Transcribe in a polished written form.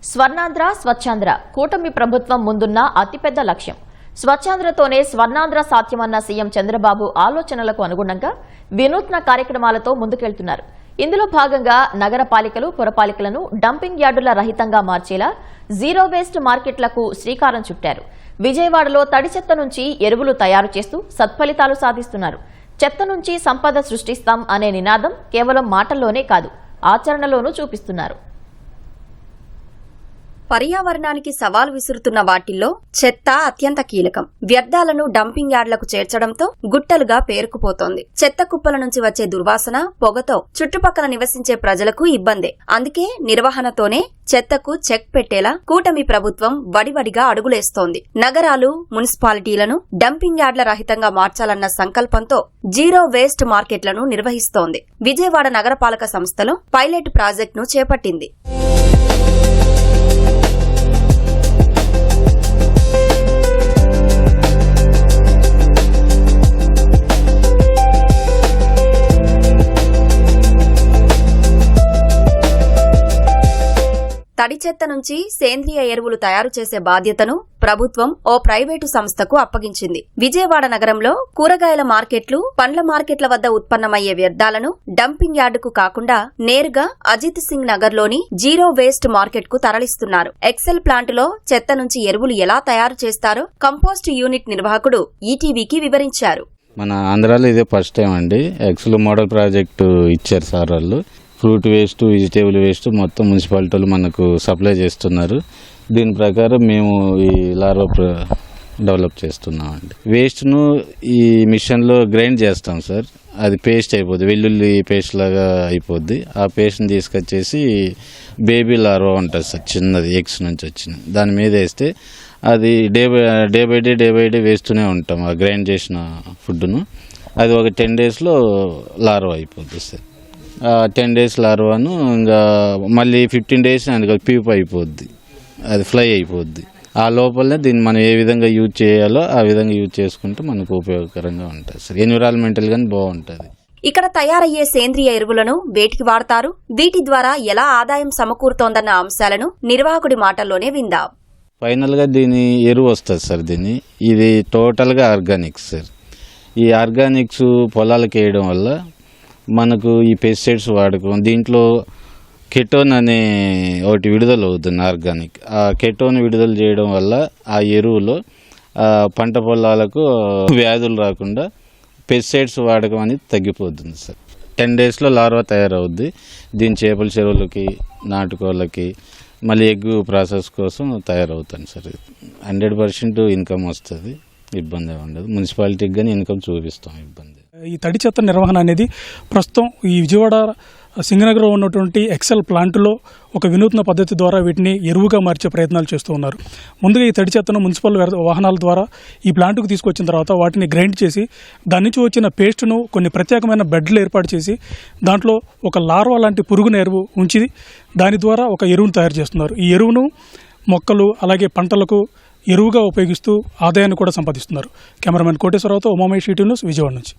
స్వర్ణాంధ్ర స్వచ్ఛాంధ్ర కూటమి ప్రభుత్వం ముందున్న అతిపెద్ద లక్ష్యం. స్వచ్ఛాంధ్రతోనే స్వర్ణాంధ్ర సాధ్యమన్న సీఎం చంద్రబాబు ఆలోచనలకు అనుగుణంగా వినూత్న కార్యక్రమాలతో ముందుకెళ్తున్నారు. ఇందులో భాగంగా నగరపాలికలు, పురపాలికలను డంపింగ్ యార్డుల రహితంగా మార్చేలా జీరో వేస్ట్ మార్కెట్లకు శ్రీకారం చుట్టారు. విజయవాడలో తడి చెత్త నుంచి ఎరువులు తయారు చేస్తూ సత్ఫలితాలు సాధిస్తున్నారు. చెత్త నుంచి సంపద సృష్టిస్తాం అనే నినాదం కేవలం మాటల్లోనే కాదు, ఆచరణలోనూ చూపిస్తున్నారు. పర్యావరణానికి సవాలు విసురుతున్న వాటిల్లో చెత్త అత్యంత కీలకం. వ్యర్థాలను డంపింగ్ యార్డులకు చేర్చడంతో గుట్టలుగా పేరుకుపోతోంది. చెత్త కుప్పల నుంచి వచ్చే దుర్వాసన, పొగతో చుట్టుపక్కల నివసించే ప్రజలకు ఇబ్బందే. అందుకే నిర్వహణతోనే చెత్తకు చెక్ పెట్టేలా కూటమి ప్రభుత్వం వడివడిగా అడుగులేస్తోంది. నగరాలు, మున్సిపాలిటీలను డంపింగ్ యార్డుల రహితంగా మార్చాలన్న సంకల్పంతో జీరో వేస్ట్ మార్కెట్లను నిర్వహిస్తోంది. విజయవాడ నగరపాలక సంస్థలో పైలట్ ప్రాజెక్టును చేపట్టింది. తడి చెత్త నుంచి సేంద్రియ ఎరువులు తయారు చేసే బాధ్యతను ప్రభుత్వం ఓ ప్రైవేటు సంస్థకు అప్పగించింది. విజయవాడ నగరంలో కూరగాయల మార్కెట్లు, పండ్ల మార్కెట్ల వద్ద ఉత్పన్నమయ్యే వ్యర్థాలను డంపింగ్ యార్డుకు కాకుండా నేరుగా అజిత్ సింగ్ నగర్లోని జీరో వేస్ట్ మార్కెట్కు తరలిస్తున్నారు. ఎక్సెల్ ప్లాంటులో చెత్త నుంచి ఎరువులు ఎలా తయారు చేస్తారో కంపోస్ట్ యూనిట్ నిర్వాహకుడు ఈటీవీకి వివరించారు. మన ఆంధ్రాలో ఇదే ఫస్ట్ టైం అండి. ఎక్సెల్ మోడల్ ప్రాజెక్టు ఇచ్చారు సార్ వాళ్ళు. ఫ్రూట్ వేస్ట్, వెజిటేబుల్ వేస్ట్ మొత్తం మున్సిపాలిటీలు మనకు సప్లై చేస్తున్నారు. దీని ప్రకారం మేము ఈ లార్వా డెవలప్ చేస్తున్నామండి. వేస్ట్ను ఈ మిషన్లో గ్రైండ్ చేస్తాం సార్. అది పేస్ట్ అయిపోద్ది, వెల్లుల్లి పేస్ట్ లాగా అయిపోద్ది. ఆ పేస్ట్ని తీసుకొచ్చేసి బేబీ లార్వా ఉంటుంది సార్, చిన్నది ఎగ్స్ నుంచి వచ్చింది. దాని మీద వేస్తే అది డే బై డే వేస్తూనే ఉంటాం ఆ గ్రైండ్ చేసిన ఫుడ్ను. అది ఒక 10 daysలో లార్వా అయిపోద్ది సార్. 10 days లార్వాను ఇంకా మళ్ళీ 15 days అందుకు పీప్ అయిపోద్ది, అది ఫ్లై అయిపోద్ది. ఆ లోపలనే దీన్ని మనం ఏ విధంగా యూజ్ చేయాలో ఆ విధంగా యూజ్ చేసుకుంటే మనకు ఉపయోగకరంగా ఉంటుంది సార్. ఎన్విరాన్మెంటల్ గానీ బాగుంటుంది. ఇక్కడ తయారయ్యే సేంద్రియ ఎరువులను వేటికి వాడతారు, వీటి ద్వారా ఎలా ఆదాయం సమకూరుతోందన్న అంశాలను నిర్వాహకుడి మాటల్లోనే విందాం. ఫైనల్గా దీని ఎరువు వస్తుంది సార్. ఇది టోటల్గా ఆర్గానిక్స్ సార్. ఈ ఆర్గానిక్స్ పొలాలకు వేయడం వల్ల మనకు ఈ పెస్టిసైడ్స్ వాడకం, దీంట్లో కెటోన్ అనే ఒకటి విడుదల అవుతుంది ఆర్గానిక్. ఆ కెటోన్ విడుదల చేయడం వల్ల ఆ ఎరువులో పంట పొలాలకు వ్యాధులు రాకుండా పెస్టిసైడ్స్ వాడకం అనేది తగ్గిపోతుంది సార్. 10 daysలో లార్వా తయారవుద్ది. దీని చేపల చెరువులకి, నాటుకోళ్ళకి, మళ్ళీ ఎగ్ ప్రాసెస్ కోసం తయారవుతుంది సార్. 100% ఇన్కమ్ వస్తుంది, ఇబ్బంది ఉండదు. మున్సిపాలిటీకి కానీ ఇన్కమ్ చూపిస్తాం, ఇబ్బంది. ఈ తడి చెత్త నిర్వహణ అనేది ప్రస్తుతం ఈ విజయవాడ సింగనగర్లో ఉన్నటువంటి ఎక్సెల్ ప్లాంటులో ఒక వినూత్న పద్ధతి ద్వారా వీటిని ఎరువుగా మార్చే ప్రయత్నాలు చేస్తూ ఉన్నారు. ముందుగా ఈ తడి చెత్తను మున్సిపల్ వాహనాల ద్వారా ఈ ప్లాంటుకు తీసుకొచ్చిన తర్వాత వాటిని గ్రైండ్ చేసి దాని నుంచి వచ్చిన పేస్టును కొన్ని ప్రత్యేకమైన బెడ్లు ఏర్పాటు చేసి దాంట్లో ఒక లార్వా లాంటి పురుగున ఎరువు ఉంచి దాని ద్వారా ఒక ఎరువును తయారు చేస్తున్నారు. ఈ ఎరువును మొక్కలు అలాగే పంటలకు ఎరువుగా ఉపయోగిస్తూ ఆదాయాన్ని కూడా సంపాదిస్తున్నారు. కెమెరామెన్ కోటేశ్వరరావుతో ఉమామేష్, ఈటీవీ న్యూస్, విజయవాడ నుంచి.